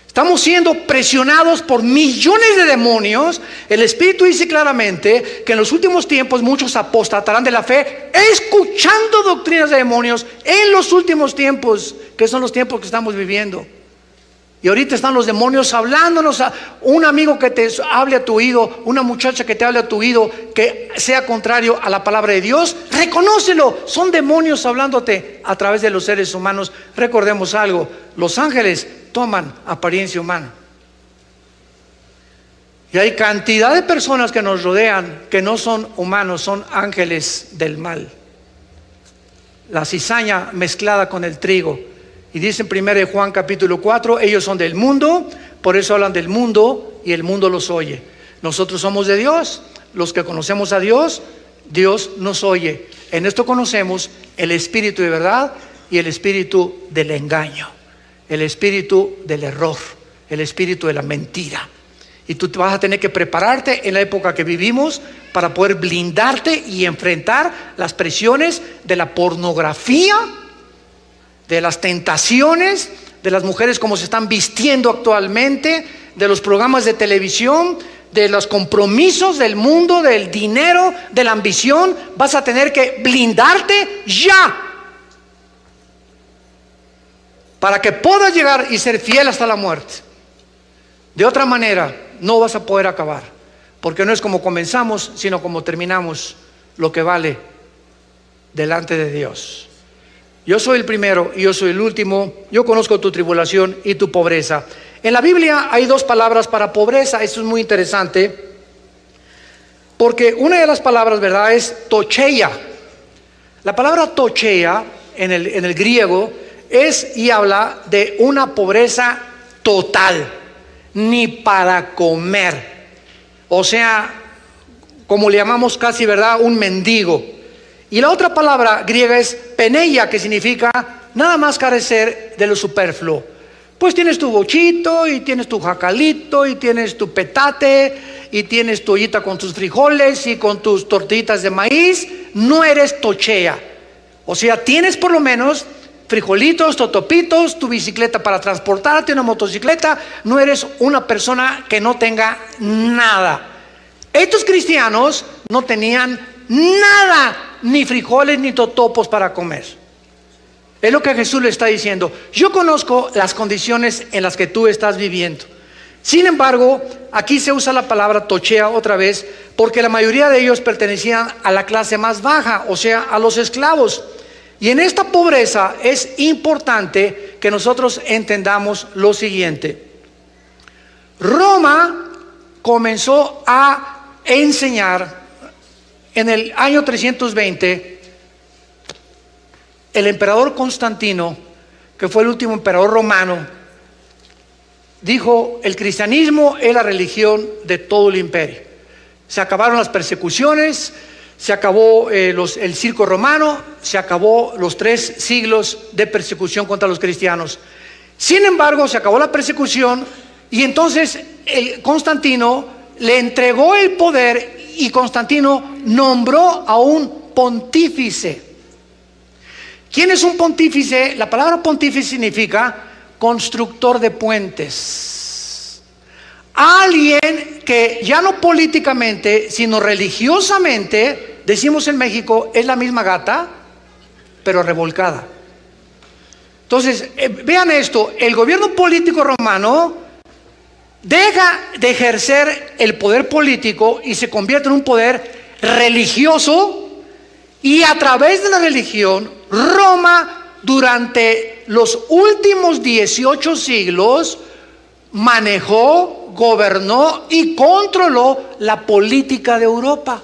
Estamos siendo presionados por millones de demonios. El Espíritu dice claramente que en los últimos tiempos muchos apostatarán de la fe, escuchando doctrinas de demonios en los últimos tiempos, que son los tiempos que estamos viviendo. Y ahorita están los demonios hablándonos, a un amigo que te hable a tu oído, una muchacha que te hable a tu oído, que sea contrario a la palabra de Dios, reconócelo, son demonios hablándote a través de los seres humanos. Recordemos algo, los ángeles toman apariencia humana. Y hay cantidad de personas que nos rodean que no son humanos, son ángeles del mal. La cizaña mezclada con el trigo. Y dice en 1 Juan capítulo 4, ellos son del mundo, por eso hablan del mundo y el mundo los oye. Nosotros somos de Dios, los que conocemos a Dios, Dios nos oye. En esto conocemos el espíritu de verdad y el espíritu del engaño, el espíritu del error, el espíritu de la mentira. Y tú vas a tener que prepararte en la época que vivimos para poder blindarte y enfrentar las presiones de la pornografía, de las tentaciones, de las mujeres como se están vistiendo actualmente, de los programas de televisión, de los compromisos del mundo, del dinero, de la ambición. Vas a tener que blindarte ya, para que puedas llegar y ser fiel hasta la muerte. De otra manera no vas a poder acabar, porque no es como comenzamos, sino como terminamos lo que vale delante de Dios. Yo soy el primero y yo soy el último. Yo conozco tu tribulación y tu pobreza. En la Biblia hay dos palabras para pobreza. Esto es muy interesante, porque una de las palabras, ¿verdad?, es tocheia. La palabra tocheia en el griego es y habla de una pobreza total, ni para comer. O sea, como le llamamos casi, ¿verdad?, un mendigo. Y la otra palabra griega es peneia, que significa nada más carecer de lo superfluo. Pues tienes tu bochito, y tienes tu jacalito, y tienes tu petate, y tienes tu ollita con tus frijoles y con tus tortillitas de maíz. No eres tochea. O sea, tienes por lo menos frijolitos, totopitos, tu bicicleta para transportarte, una motocicleta. No eres una persona que no tenga nada. Estos cristianos no tenían nada, ni frijoles ni totopos para comer. Es lo que Jesús le está diciendo. Yo conozco las condiciones en las que tú estás viviendo. Sin embargo, aquí se usa la palabra tochea otra vez, porque la mayoría de ellos pertenecían a la clase más baja, o sea, a los esclavos. Y en esta pobreza es importante que nosotros entendamos lo siguiente. Roma comenzó a enseñar en el año 320. El emperador Constantino, que fue el último emperador romano, dijo: el cristianismo es la religión de todo el imperio. Se acabaron las persecuciones, se acabó el circo romano, se acabó los 3 siglos de persecución contra los cristianos. Sin embargo, se acabó la persecución y entonces Constantino le entregó el poder y Constantino nombró a un pontífice. ¿Quién es un pontífice? La palabra pontífice significa constructor de puentes. Alguien que ya no políticamente, sino religiosamente, decimos en México, es la misma gata, pero revolcada. Entonces, vean esto, el gobierno político romano deja de ejercer el poder político y se convierte en un poder religioso, y a través de la religión, Roma durante los últimos 18 siglos manejó, gobernó y controló la política de Europa.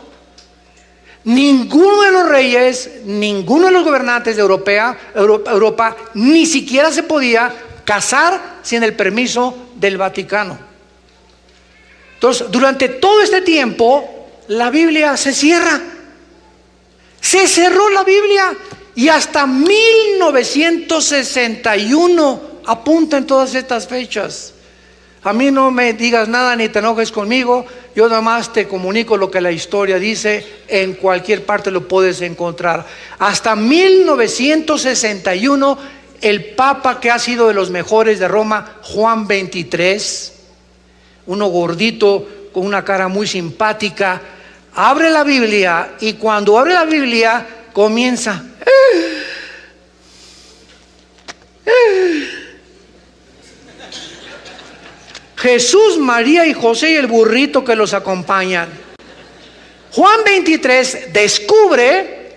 Ninguno de los reyes, ninguno de los gobernantes de Europa ni siquiera se podía casar sin el permiso del Vaticano. Entonces, durante todo este tiempo, la Biblia se cierra. Se cerró la Biblia y hasta 1961 apuntan todas estas fechas. A mí no me digas nada ni te enojes conmigo, yo nada más te comunico lo que la historia dice, en cualquier parte lo puedes encontrar. Hasta 1961 el Papa, que ha sido de los mejores de Roma, Juan XXIII, uno gordito con una cara muy simpática, abre la Biblia y cuando abre la Biblia comienza Jesús, María y José y el burrito que los acompañan. Juan 23 descubre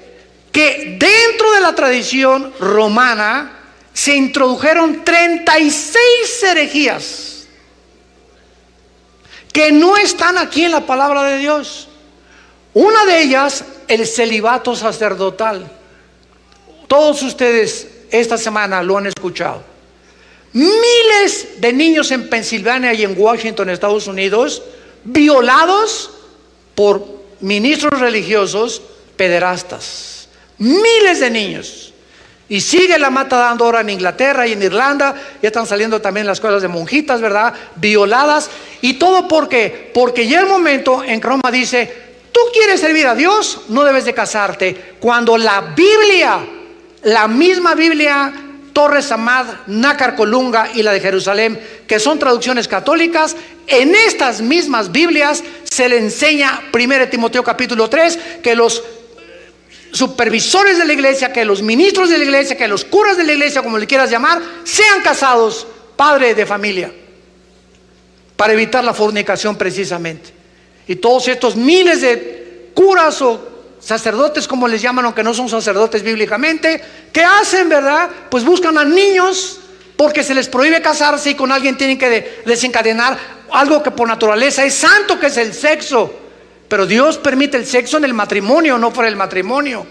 que dentro de la tradición romana se introdujeron 36 herejías que no están aquí en la palabra de Dios. Una de ellas, el celibato sacerdotal. Todos ustedes esta semana lo han escuchado. Miles de niños en Pensilvania y en Washington, Estados Unidos, violados por ministros religiosos pederastas. Miles de niños. Y sigue la mata dando ahora en Inglaterra y en Irlanda. Ya están saliendo también las cosas de monjitas, ¿verdad? Violadas. ¿Y todo por qué? Porque ya el momento en que Roma dice: tú quieres servir a Dios, no debes de casarte. Cuando la Biblia, la misma Biblia, Torres Amad, Nácar Colunga y la de Jerusalén, que son traducciones católicas, en estas mismas Biblias se le enseña, 1 Timoteo capítulo 3, que los supervisores de la iglesia, que los ministros de la iglesia, que los curas de la iglesia, como le quieras llamar, sean casados, padre de familia, para evitar la fornicación precisamente. Y todos estos miles de curas o sacerdotes, como les llaman, aunque no son sacerdotes bíblicamente, ¿qué hacen, verdad? Pues buscan a niños porque se les prohíbe casarse y con alguien tienen que desencadenar algo que por naturaleza es santo, que es el sexo. Pero Dios permite el sexo en el matrimonio, no fuera el matrimonio.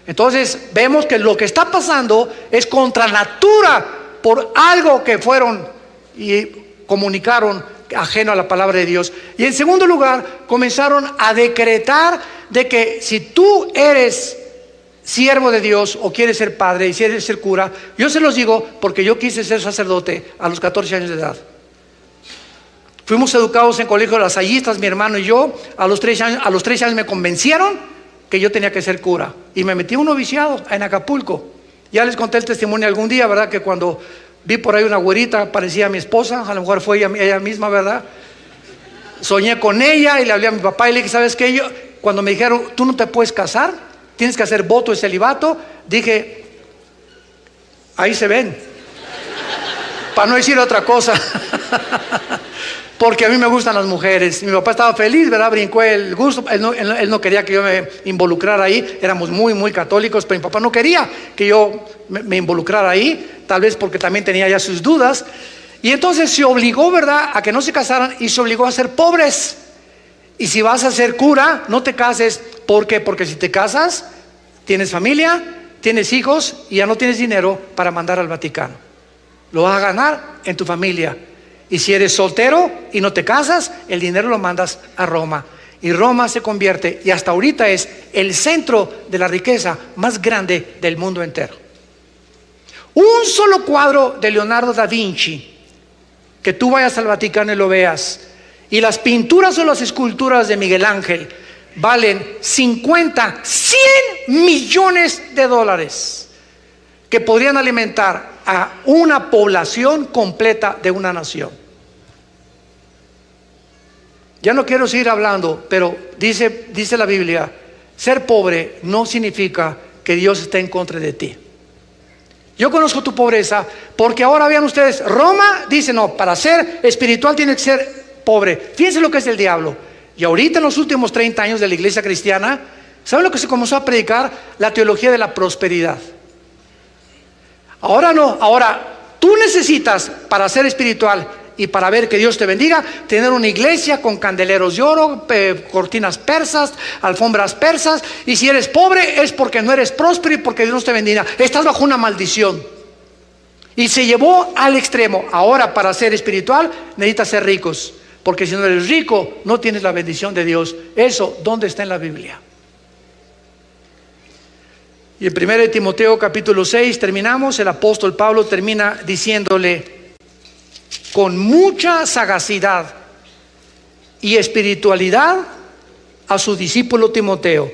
Entonces vemos que lo que está pasando es contra natura por algo que fueron y comunicaron ajeno a la palabra de Dios. Y en segundo lugar, comenzaron a decretar de que si tú eres siervo de Dios o quieres ser padre y quieres ser cura, yo se los digo porque yo quise ser sacerdote a los 14 años de edad. Fuimos educados en colegio de lasallistas, mi hermano y yo. A los 13 años me convencieron que yo tenía que ser cura y me metí a un noviciado en Acapulco. Ya les conté el testimonio algún día, ¿verdad? Que cuando vi por ahí una güerita, parecía a mi esposa, a lo mejor fue ella misma, ¿verdad? Soñé con ella y le hablé a mi papá y le dije: ¿sabes qué? Cuando me dijeron: tú no te puedes casar, tienes que hacer voto de celibato, dije: ahí se ven, para no decir otra cosa. porque a mí me gustan las mujeres. Mi papá estaba feliz, ¿verdad? Brincó el gusto. Él no quería que yo me involucrara ahí. Éramos muy, muy católicos, pero mi papá no quería que yo me involucrara ahí, tal vez porque también tenía ya sus dudas. Y entonces se obligó, ¿verdad?, a que no se casaran, y se obligó a ser pobres. Y si vas a ser cura, no te cases. ¿Por qué? Porque si te casas, tienes familia, tienes hijos y ya no tienes dinero para mandar al Vaticano. Lo vas a ganar en tu familia. Y si eres soltero y no te casas, el dinero lo mandas a Roma. Y Roma se convierte, y hasta ahorita es el centro de la riqueza más grande del mundo entero. Un solo cuadro de Leonardo da Vinci, que tú vayas al Vaticano y lo veas, y las pinturas o las esculturas de Miguel Ángel valen 50, 100 millones de dólares, que podrían alimentar a una población completa de una nación. Ya no quiero seguir hablando, pero dice la Biblia, ser pobre no significa que Dios esté en contra de ti. Yo conozco tu pobreza, porque ahora vean ustedes, Roma dice no, para ser espiritual tiene que ser pobre. Fíjense lo que es el diablo. Y ahorita en los últimos 30 años de la iglesia cristiana, ¿saben lo que se comenzó a predicar? La teología de la prosperidad. Ahora no, ahora tú necesitas, para ser espiritual y para ver que Dios te bendiga, tener una iglesia con candeleros de oro, cortinas persas, alfombras persas. Y si eres pobre es porque no eres próspero y porque Dios no te bendiga. Estás bajo una maldición. Y se llevó al extremo. Ahora para ser espiritual necesitas ser ricos, porque si no eres rico no tienes la bendición de Dios. Eso, ¿dónde está en la Biblia? Y en 1 Timoteo capítulo 6 terminamos. El apóstol Pablo termina diciéndole con mucha sagacidad y espiritualidad a su discípulo Timoteo.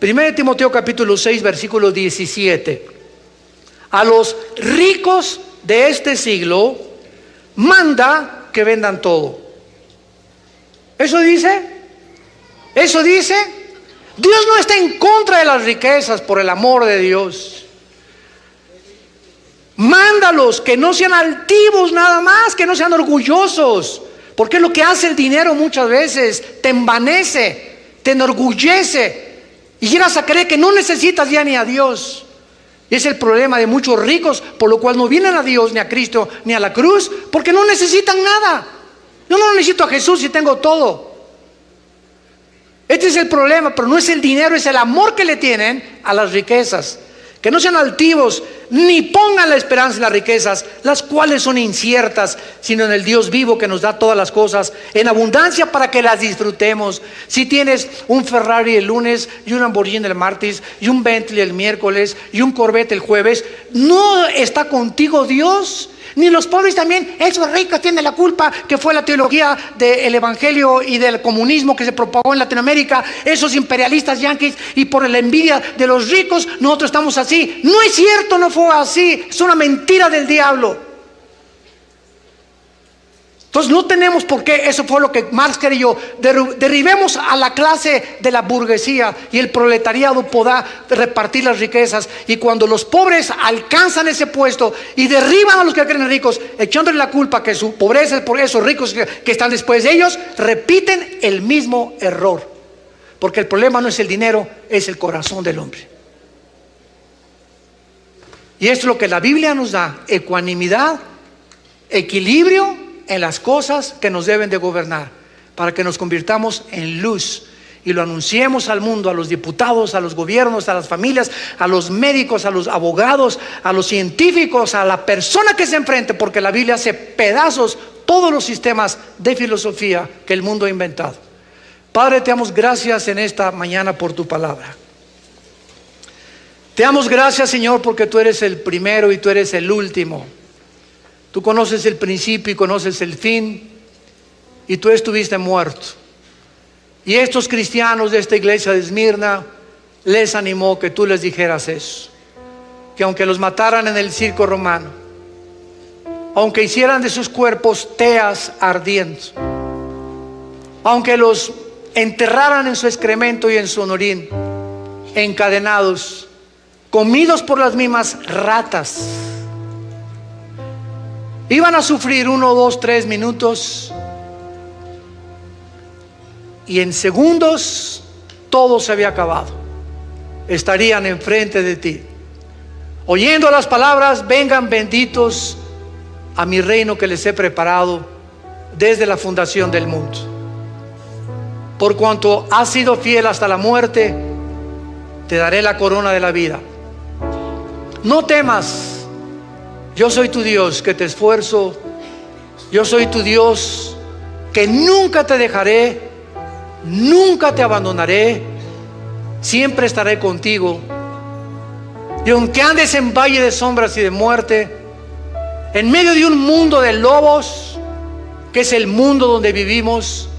1 Timoteo capítulo 6 versículo 17. A los ricos de este siglo manda que vendan todo. ¿Eso dice? ¿Eso dice? Dios no está en contra de las riquezas, por el amor de Dios. Mándalos que no sean altivos nada más, que no sean orgullosos, porque es lo que hace el dinero muchas veces, te envanece, te enorgullece y llegas a creer que no necesitas ya ni a Dios. Y es el problema de muchos ricos, por lo cual no vienen a Dios, ni a Cristo, ni a la cruz, porque no necesitan nada. Yo no necesito a Jesús si tengo todo. Este es el problema, pero no es el dinero, es el amor que le tienen a las riquezas. Que no sean altivos, ni pongan la esperanza en las riquezas, las cuales son inciertas, sino en el Dios vivo que nos da todas las cosas en abundancia para que las disfrutemos. Si tienes un Ferrari el lunes, y un Lamborghini el martes, y un Bentley el miércoles, y un Corvette el jueves, ¿no está contigo Dios? Ni los pobres también. Esos ricos tienen la culpa, que fue la teología del evangelio y del comunismo que se propagó en Latinoamérica. Esos imperialistas yanquis, y por la envidia de los ricos nosotros estamos así. No es cierto, no fue así. Es una mentira del diablo. Entonces no tenemos por qué. Eso fue lo que Marx quería. Derribemos a la clase de la burguesía, y el proletariado podrá repartir las riquezas. Y cuando los pobres alcanzan ese puesto y derriban a los que creen ricos, echándole la culpa que su pobreza es por esos ricos que están después de ellos, repiten el mismo error. Porque el problema no es el dinero, es el corazón del hombre. Y esto es lo que la Biblia nos da: ecuanimidad, equilibrio en las cosas que nos deben de gobernar, para que nos convirtamos en luz y lo anunciemos al mundo, a los diputados, a los gobiernos, a las familias, a los médicos, a los abogados, a los científicos, a la persona que se enfrente, porque la Biblia hace pedazos todos los sistemas de filosofía que el mundo ha inventado. Padre, te damos gracias en esta mañana por tu palabra. Te damos gracias, Señor, porque tú eres el primero y tú eres el último. Tú conoces el principio y conoces el fin, y tú estuviste muerto. Y estos cristianos de esta iglesia de Esmirna les animó que tú les dijeras eso, que aunque los mataran en el circo romano, aunque hicieran de sus cuerpos teas ardiendo, aunque los enterraran en su excremento y en su orín, encadenados, comidos por las mismas ratas, iban a sufrir 1, 2, 3 minutos, y en segundos todo se había acabado. Estarían enfrente de ti, oyendo las palabras: vengan benditos a mi reino que les he preparado desde la fundación del mundo. Por cuanto has sido fiel hasta la muerte, te daré la corona de la vida. No temas, yo soy tu Dios que te esfuerzo. Yo soy tu Dios que nunca te dejaré, nunca te abandonaré, siempre estaré contigo. Y aunque andes en valle de sombras y de muerte, en medio de un mundo de lobos, que es el mundo donde vivimos,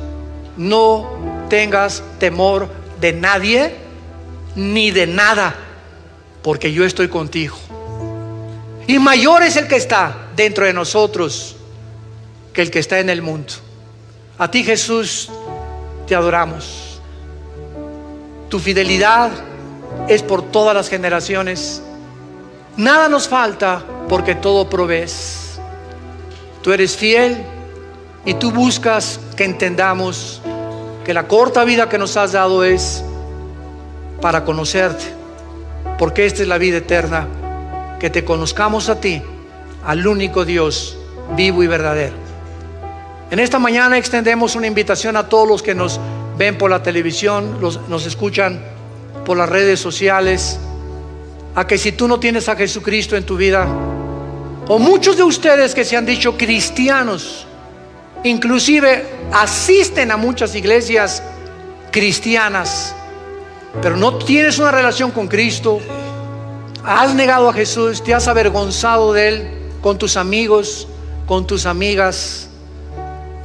no tengas temor de nadie ni de nada, porque yo estoy contigo. Y mayor es el que está dentro de nosotros que el que está en el mundo. A ti, Jesús, te adoramos. Tu fidelidad es por todas las generaciones. Nada nos falta porque todo provees. Tú eres fiel y tú buscas que entendamos que la corta vida que nos has dado es para conocerte, porque esta es la vida eterna, que te conozcamos a ti, al único Dios vivo y verdadero. En esta mañana extendemos una invitación a todos los que nos ven por la televisión, nos escuchan por las redes sociales, a que si tú no tienes a Jesucristo en tu vida, o muchos de ustedes que se han dicho cristianos, inclusive asisten a muchas iglesias cristianas, pero no tienes una relación con Cristo, has negado a Jesús, te has avergonzado de Él con tus amigos, con tus amigas,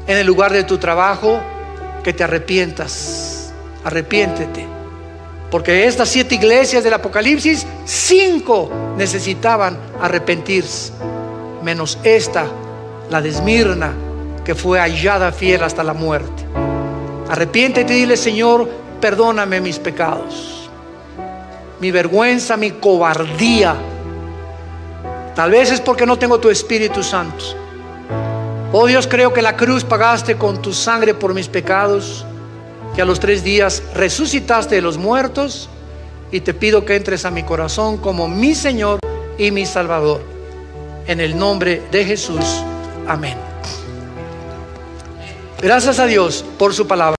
en el lugar de tu trabajo, que te arrepientas. Arrepiéntete, porque estas 7 iglesias del Apocalipsis, 5 necesitaban arrepentirse, menos esta, la de Esmirna, que fue hallada fiel hasta la muerte. Arrepiéntete y dile: Señor, perdóname mis pecados, mi vergüenza, mi cobardía. Tal vez es porque no tengo tu Espíritu Santo. Oh Dios, creo que la cruz pagaste con tu sangre por mis pecados, que a los 3 días resucitaste de los muertos, y te pido que entres a mi corazón como mi Señor y mi Salvador. En el nombre de Jesús, amén. Gracias a Dios por su palabra.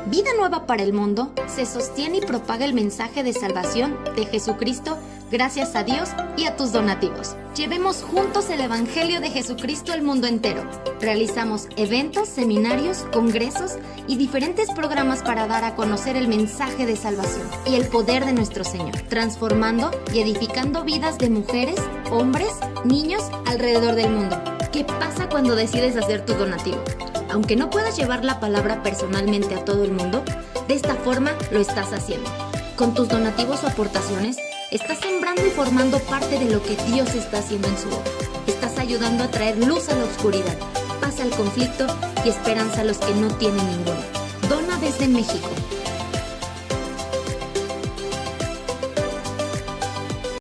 Vida Nueva para el Mundo se sostiene y propaga el mensaje de salvación de Jesucristo gracias a Dios y a tus donativos. Llevemos juntos el Evangelio de Jesucristo al mundo entero. Realizamos eventos, seminarios, congresos y diferentes programas para dar a conocer el mensaje de salvación y el poder de nuestro Señor, transformando y edificando vidas de mujeres, hombres, niños alrededor del mundo. ¿Qué pasa cuando decides hacer tu donativo? Aunque no puedas llevar la palabra personalmente a todo el mundo, de esta forma lo estás haciendo. Con tus donativos o aportaciones, estás sembrando y formando parte de lo que Dios está haciendo en su obra. Estás ayudando a traer luz a la oscuridad, paz al conflicto y esperanza a los que no tienen ninguna. Dona desde México.